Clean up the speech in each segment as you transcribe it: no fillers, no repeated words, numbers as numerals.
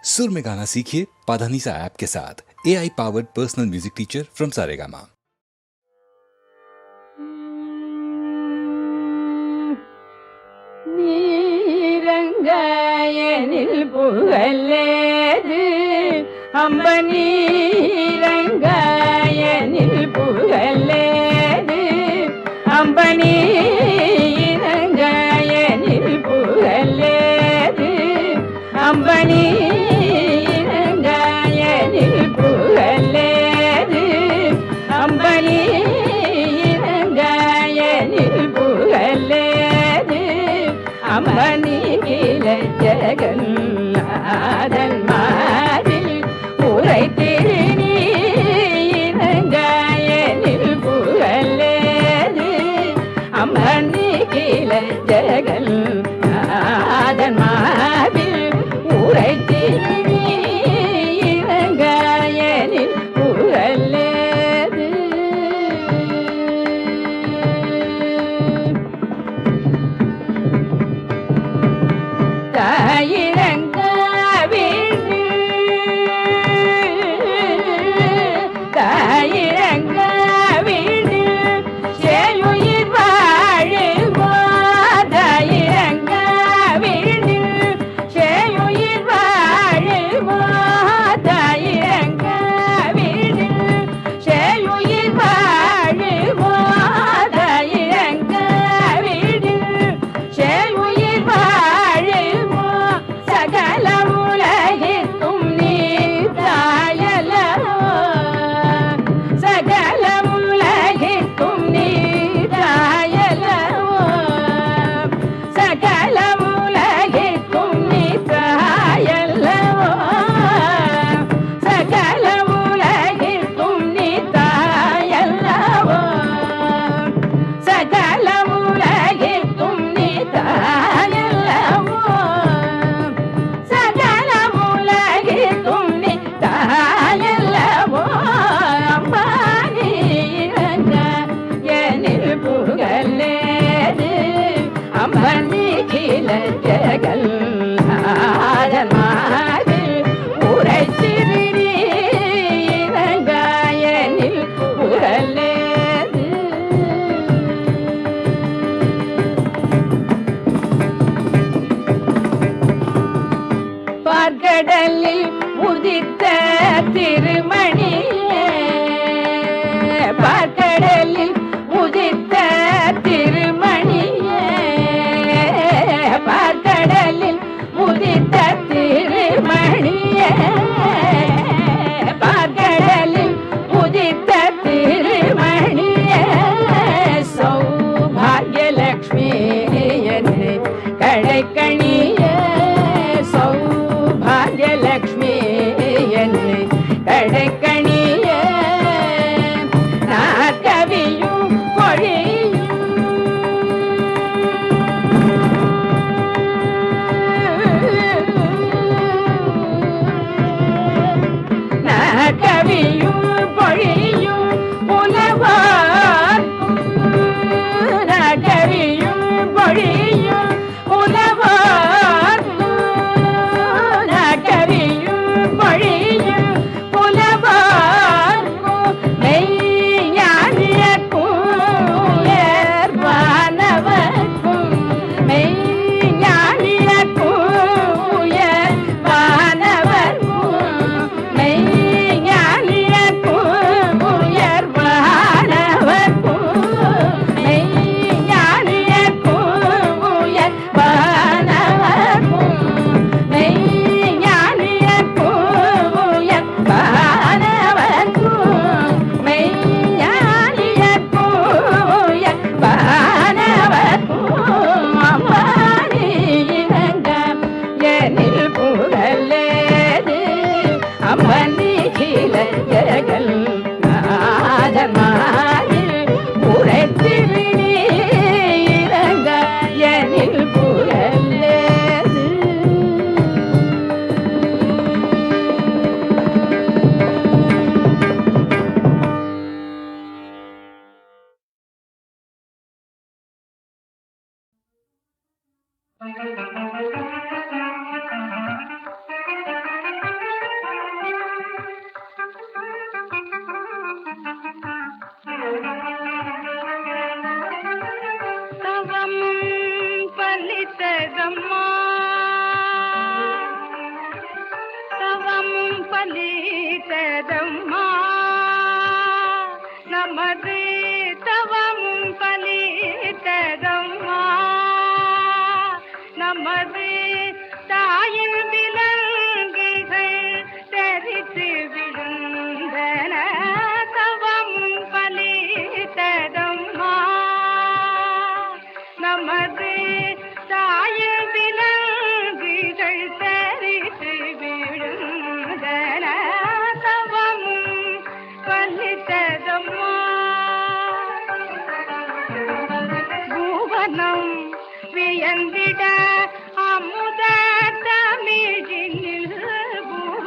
सुर में गाना सीखिए पाधानीसा ऐप के साथ। AI powered personal music teacher from Saregama. நீரங்காயனில் புகழேது அம்பனீரங்காயனில் புகழேது அம்பனீரங்காயனில் புகழேது அம்பனீரங்காயனில் புகழேது அம்பனீரங்காயனில் புகழேது அம்பனி கில ஜெகநாதன் மாறில் உரை திருநீரங்காயனில் புகழேது அம்பனி கில ஜெகநாதன் மாறில் உரை திருநீரங்காயனில் புகழேது பார்க்கடலில் உதித்த திருமணியே பார்க்கடலில் உதித்த திருமணியே பார்க்கடலில் உதித்த திருமணியே பார்க்கடலில் உதித்த திருமணியே சௌபாகியலக்ஷ்மி என்று கடைக்கணியே சௌபாகியலக்ஷ்மி என்று கடைக்கணியே நாற்கவியும் பொழியும் நாற்கவியும் பொழியும் புலவார் நாற்கவியும் பொழியும் புலவார் நாற்கவியும் பொழியும் புலவார் மெய்ஞானியக்கும் உயர்வானவர்க்கும் மெய்ஞானியக்கும் உயர்வானவர்க்கும் மெய்ஞானியக்கும் உயர்வானவர்க்கும் மெய்ஞானியக்கும் உயர்வானவர்க்கும் மெய்ஞானியக்கும் உயர்வானவர்க்கும் மெய்ஞானியக்கும் உயர்வானவர்க்கும் அம்பானி இணங்க எனில் புகழேது அம்பனி கில ஜெகல் நாதமாயில் உரை திருநீரங்க எனில் புகழேது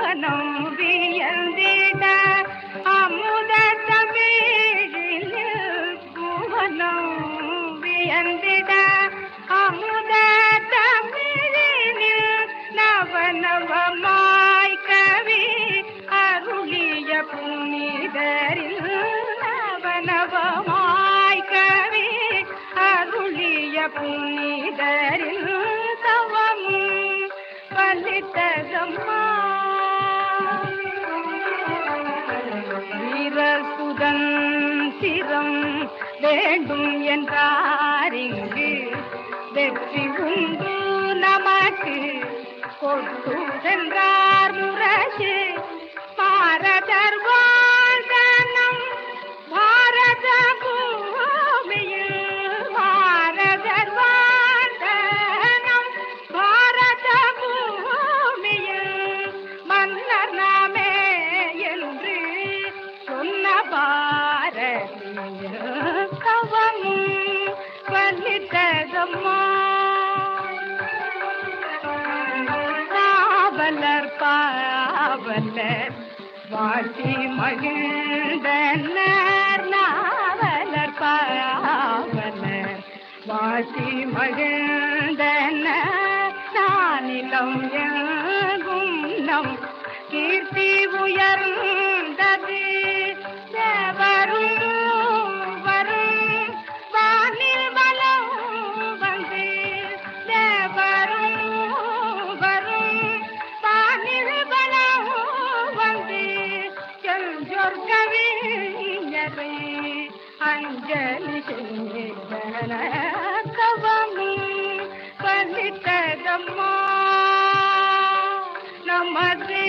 புவனம் வியந்திட அமுத தமிழில் புவனம் வியந்திட அமுத தமிழினில் நவநவமாய் கவி அருளிய புனிதரில் நவநவமாய் கவி அருளிய புனிதரில் தவமும் பலித்ததம்மா. வீரர் சுதந்திரம் வேண்டும் என்றாரிங்கு வெற்றி உண்டு நமக்கு கொண்டு சென்றார் முரசு பாரதர் வாழ்தனம் பாரத பூமியில் பாரதர் வாழ்தனம் பாரத பூமியில் மன்னர் நாமே என்று சொன்ன பாரதிய கவமும் பலித்ததம்மா. பாவலர் பாவலர் வாசி மகிழ்ந்தனர் நாவலர் பாவலர் வாசி மகிழ்ந்தனர் நானிலம் எங்கும் நம் கீர்த்தி உயர்ந்தது தேவரும் வரும் வானில் வலம் வந்து தேவரும் வரும் வானில் வலம் வந்து செஞ்சொர் கவிஞரை அஞ்சலி செய்தன கவமும் பலித்ததம்மா. நமது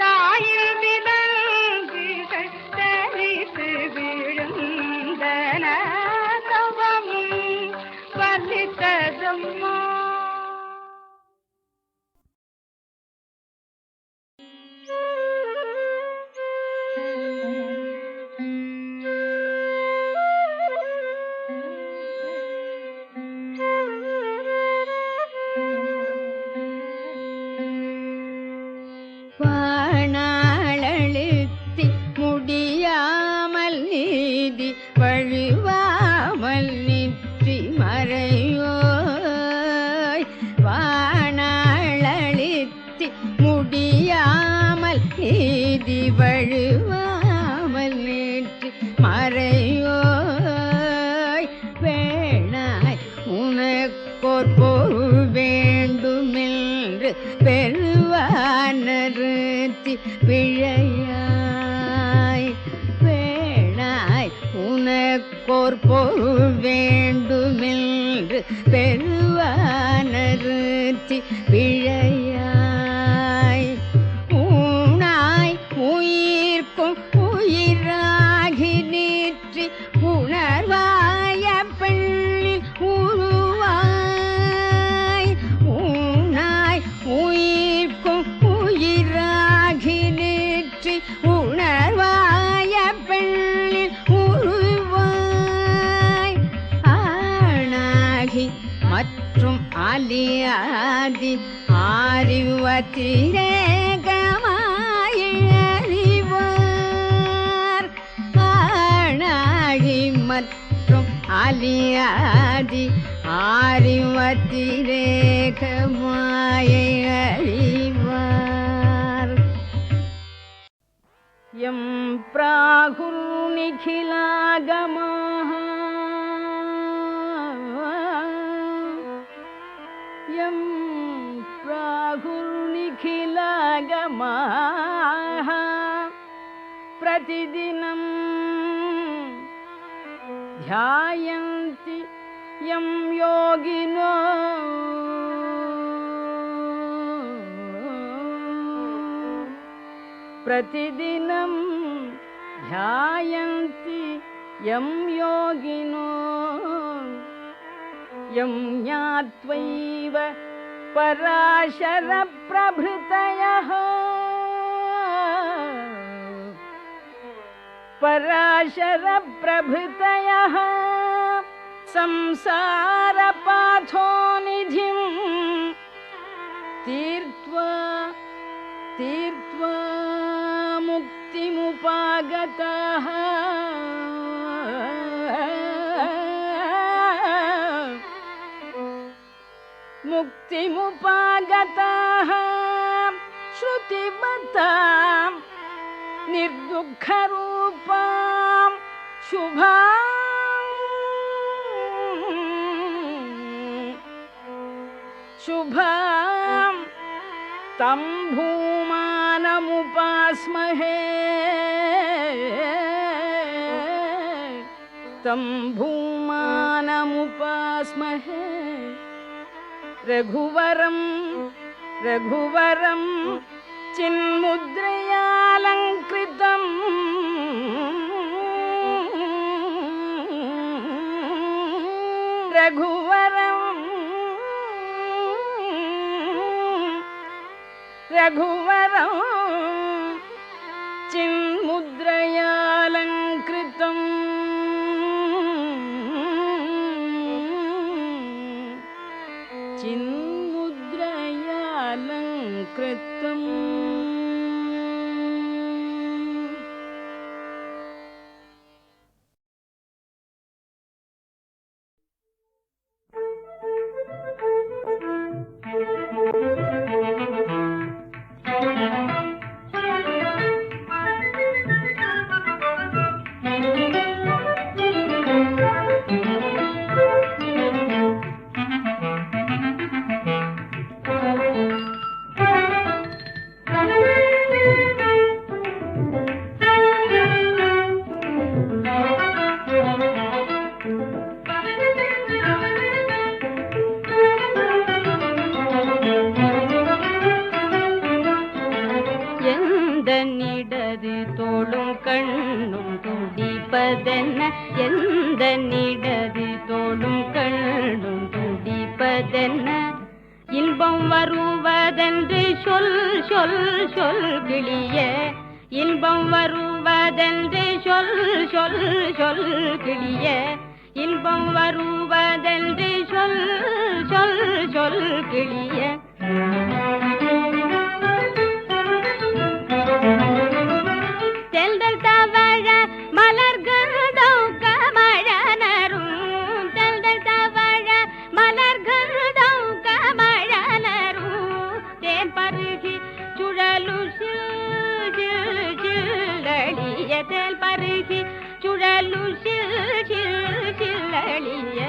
தாயில் விலங்குகள் தரித்து விழுந்தன கவமும் பலித்ததம்மா. வாணாளழுத்தி முடியாமல் நீதி வழுவாமல் நிற்றி மறையோய் வாணாளழுத்தி முடியாமல் நீதி வழுவாமல் நிற்றி மறையோய் வேணாய் உனக்கோர் பொருள் வேண்டுமென்று பெறுவானருத்தி பிழையாய் வேணாய் உனக்கோர் பொருள் வேண்டுமென்று பெறுவானருத்தி பிழையாய் ஊனாய் உயிர்க்கும் உயிராகி நீற்றி உணர்வாய பெண்ணில் உருவாய் ஊனாய் உயிர்க்கும் உயிராகி நீற்றி உணர்வாய பெண்ணில் உருவாய் ஆணாகி மற்றும் அலியாதி ஆரிவத்திரேகமாய் அறிவார் ஆணாகி மற்றும் அலியாதி ஆரிவத்திரேகமாய் அறிவார் எம் பிராகுர்நிகிலாகமாஹ எம் பிராகுர்நிகிலாகமாஹ प्रतिदिनं ध्यायन्ति यं योगिनो प्रतिदिनं ध्यायन्ति यं योगिनो यं ज्ञात्वैव पराशरप्रभृतयः पराशरप्रभृतयः संसारपाथोनिधिं तीर्त्वा तीर्त्वा मुक्तिमुपागताः मुक्तिमुपागताः श्रुतिमतां निर्दुःखरूपां शुभां तं भूमानमुपास्महे तं भूमानमुपास्महे रघुवरं रघुवरं चिन्मुद्रयालङ्कृतं रघुवरं रघुवरं चिन्मुद्रयालङ्कृतं चिन्मुद्रयालङ्कृतम् எந்தனிடது தோளும் கண்ணும் துடிப்பதென்ன எந்தனிடது தோளும் கண்ணும் துடிப்பதென்ன இன்பம் வருவதென்று சொல் சொல் சொல் கிளிய இன்பம் வருவதென்று சொல் சொல் சொல் கிளிய இன்பம் வருவதென்று சொல் சொல் சொல் கிளிய தெல்தல் தவழ மலர்கதம் கமழனரும் தெல்தல் தவழ மலர்கதம் கமழனரும் தேன் பருகி சுழலு சில்லளிய தேல் பருகி சுழலு சில்லளிய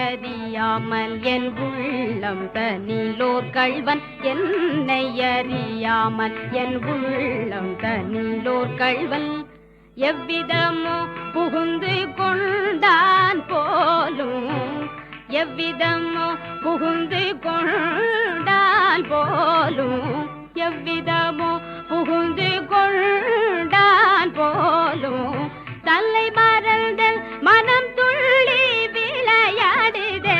அறியாமல் என் உள்ளம் தனிலோர் கள்வன் என்னை அறியாமல் என் உள்ளம் தனிலோர் கள்வன் எவ்விதமோ புகுந்து கொண்டான் போலும் எவ்விதமோ புகுந்து கொண்டான் போலும் எவ்விதமோ புகுந்து கொண்டான் போலும் தல்லை மறந்தல் மனம் துள்ளி விளையாடுதே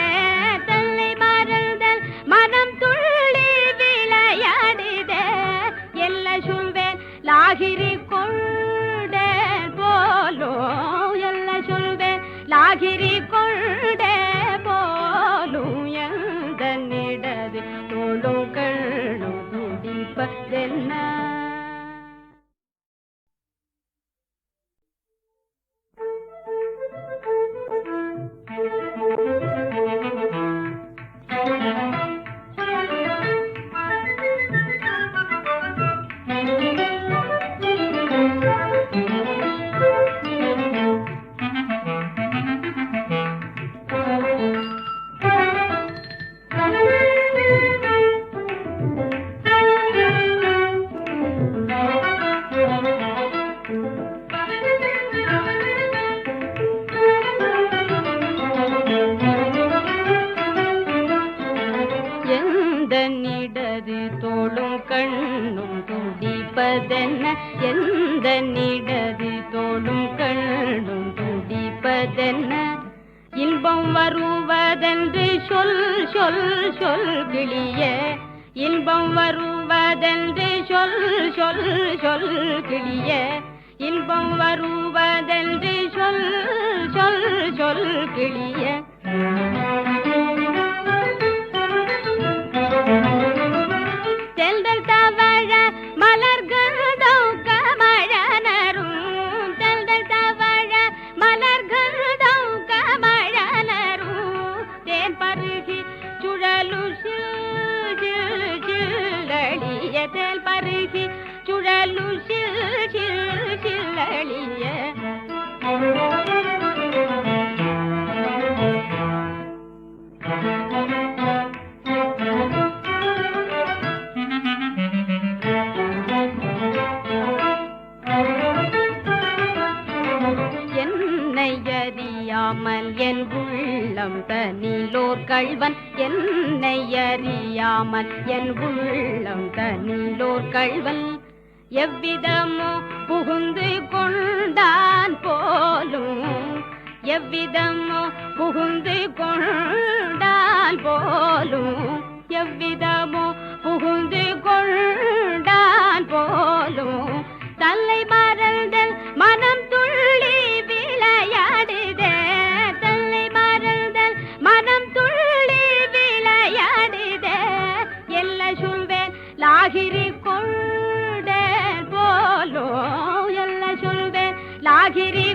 தல்லை மறந்தல் மனம் துள்ளி விளையாடுதே எல்ல சொல்வேன் லாகிரி கொண்டே போலும் எல்ல சொல்வேன் லாகிரி கொண்டே போலும் எந்தனிடது தோளும் கண்ணும் துடிப்பதென்ன எந்தனிடது தோளும் கண்ணும் துடிப்பதென்ன எந்தனிடது தோளும் கண்ணும் துடிப்பதென்ன இன்பம் வருவதென்று சொல் சொல் சொல் கிளிய இன்பம் வருவ வருவதென்று சொல் சொல் சொல் கிளிய இன்பம் வருவதென்று சொல் சொல் சொல் கிளிய தெல்தல் தவழ மலர்கள் தௌக்க மழனரும் தெல்தல் தவழ மலர்கள் தௌக்க மழனரும் தேன் பருகி சுழலு சில்லளிய தேல் பருகி சுழலு சில்லளிய என்னை அறியாமல் என் உள்ளம் தனிலோர் கள்வன் என்னை அறியாமல் என் உள்ளம் தனிலோர் கள்வன் எவ்விதமோ புகுந்து கொண்டான் போலும் எவ்விதமோ புகுந்து கொண்டான் போலும் எவ்விதமோ புகுந்து கொண்டான் போலும் தல்லை மறந்தல் மனம் துள்ளி விளையாடுதே தல்லை மறந்தல் மனம் துள்ளி விளையாடுதே எல்ல சொல்வேன் லாகிரி கொண்டேன் போலோ எல்ல சொல்வேன் லாகிரி